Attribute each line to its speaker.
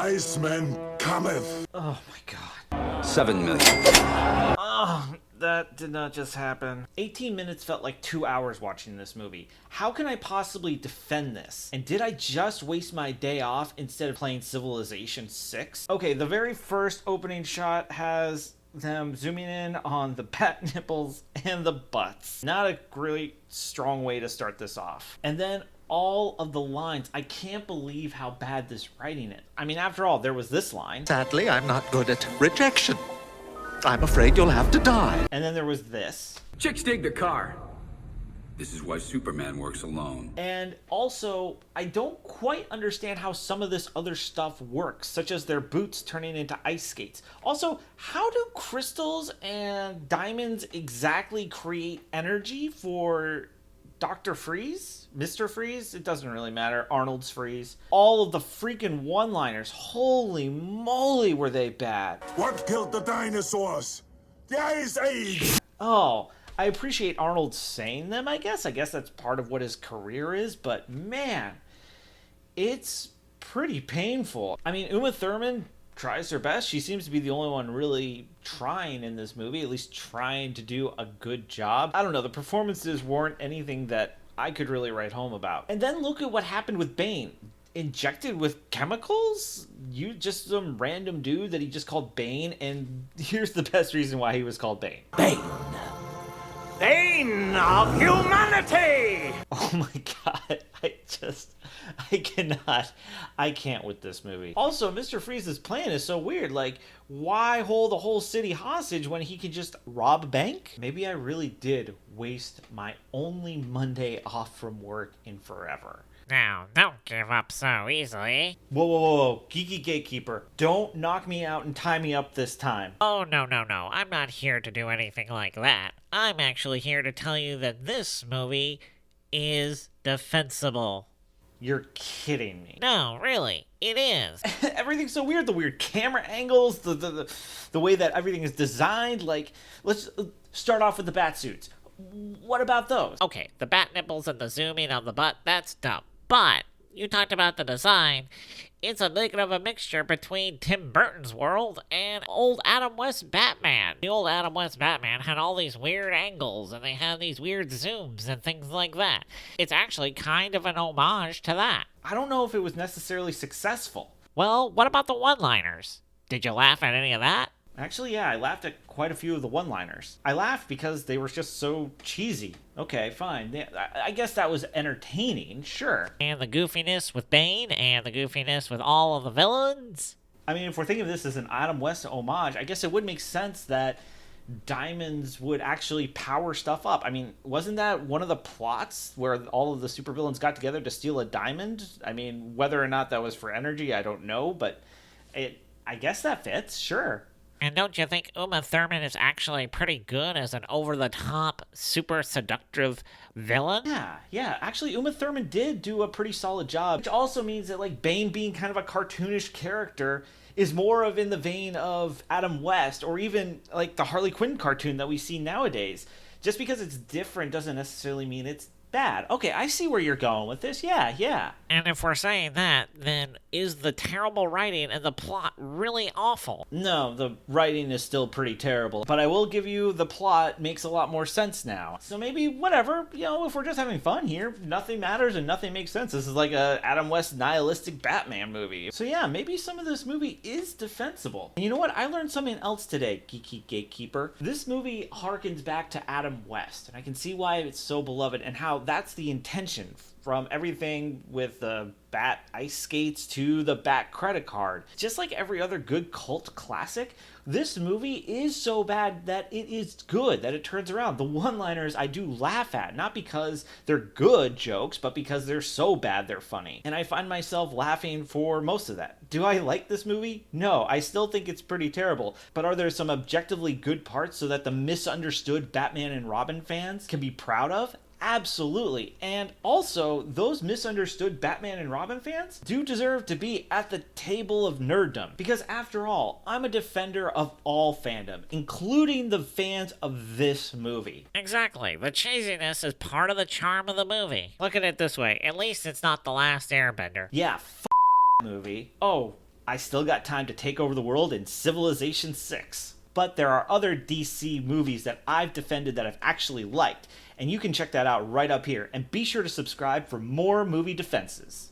Speaker 1: Iceman cometh.
Speaker 2: Oh my god.
Speaker 3: 7 million.
Speaker 2: Oh, that did not just happen. 18 minutes felt like 2 hours watching this movie. How can I possibly defend this? And did I just waste my day off instead of playing Civilization 6? Okay, the very first opening shot has them zooming in on the bat nipples and the butts. Not a really strong way to start this off. And then all of the lines, I can't believe how bad this writing is. I mean, after all, there was this line.
Speaker 4: Sadly, I'm not good at rejection. I'm afraid you'll have to die.
Speaker 2: And then there was this.
Speaker 3: Chicks dig the car. This is why Superman works alone.
Speaker 2: And also, I don't quite understand how some of this other stuff works, such as their boots turning into ice skates. Also, how do crystals and diamonds exactly create energy for Dr. Freeze? Mr. Freeze? It doesn't really matter. Arnold's Freeze. All of the freaking one-liners. Holy moly, were they bad.
Speaker 1: What killed the dinosaurs? The Ice Age!
Speaker 2: Oh, I appreciate Arnold saying them, I guess. I guess that's part of what his career is, but man, it's pretty painful. I mean, Uma Thurman tries her best. She seems to be the only one really trying in this movie, at least trying to do a good job. I don't know, the performances weren't anything that I could really write home about. And then look at what happened with Bane. Injected with chemicals? You just some random dude that he just called Bane, and here's the best reason why he was called Bane.
Speaker 5: Bane. Bane of humanity!
Speaker 2: Oh my god, I can't with this movie. Also, Mr. Freeze's plan is so weird. Like, why hold the whole city hostage when he can just rob a bank? Maybe I really did waste my only Monday off from work in forever.
Speaker 6: Now, don't give up so easily.
Speaker 2: Whoa, Geeky Gatekeeper. Don't knock me out and tie me up this time.
Speaker 6: Oh, no. I'm not here to do anything like that. I'm actually here to tell you that this movie is defensible.
Speaker 2: You're kidding me.
Speaker 6: No, really, it is.
Speaker 2: Everything's so weird. The weird camera angles, the way that everything is designed. Like, let's start off with the bat suits. What about those?
Speaker 6: Okay, the bat nipples and the zooming on the butt, that's dumb. But you talked about the design. It's a bit of a mixture between Tim Burton's world and old Adam West Batman. The old Adam West Batman had all these weird angles, and they had these weird zooms and things like that. It's actually kind of an homage to that.
Speaker 2: I don't know if it was necessarily successful.
Speaker 6: Well, what about the one-liners? Did you laugh at any of that?
Speaker 2: Actually, yeah, I laughed at quite a few of the one-liners. I laughed because they were just so cheesy. Okay, fine. I guess that was entertaining, sure.
Speaker 6: And the goofiness with Bane, and the goofiness with all of the villains?
Speaker 2: I mean, if we're thinking of this as an Adam West homage, I guess it would make sense that diamonds would actually power stuff up. I mean, wasn't that one of the plots where all of the supervillains got together to steal a diamond? I mean, whether or not that was for energy, I don't know, but I guess that fits, sure.
Speaker 6: And don't you think Uma Thurman is actually pretty good as an over-the-top, super seductive villain?
Speaker 2: Yeah. Actually, Uma Thurman did do a pretty solid job, which also means that, like, Bane being kind of a cartoonish character is more of in the vein of Adam West, or even, like, the Harley Quinn cartoon that we see nowadays. Just because it's different doesn't necessarily mean it's bad. Okay, I see where you're going with this. Yeah.
Speaker 6: And if we're saying that, then is the terrible writing and the plot really awful?
Speaker 2: No, the writing is still pretty terrible. But I will give you the plot makes a lot more sense now. So maybe, whatever, if we're just having fun here, nothing matters and nothing makes sense. This is like a Adam West nihilistic Batman movie. So yeah, maybe some of this movie is defensible. And you know what? I learned something else today, Geeky Gatekeeper. This movie harkens back to Adam West, and I can see why it's so beloved and how that's the intention, from everything with the bat ice skates to the bat credit card. Just like every other good cult classic, this movie is so bad that it is good, that it turns around. The one-liners I do laugh at, not because they're good jokes, but because they're so bad they're funny. And I find myself laughing for most of that. Do I like this movie? No, I still think it's pretty terrible. But are there some objectively good parts so that the misunderstood Batman and Robin fans can be proud of? Absolutely. And also, those misunderstood Batman and Robin fans do deserve to be at the table of nerddom. Because after all, I'm a defender of all fandom, including the fans of this movie.
Speaker 6: Exactly. The cheesiness is part of the charm of the movie. Look at it this way. At least it's not The Last Airbender.
Speaker 2: Yeah, movie. Oh, I still got time to take over the world in Civilization 6. But there are other DC movies that I've defended that I've actually liked, and you can check that out right up here, and be sure to subscribe for more movie defenses.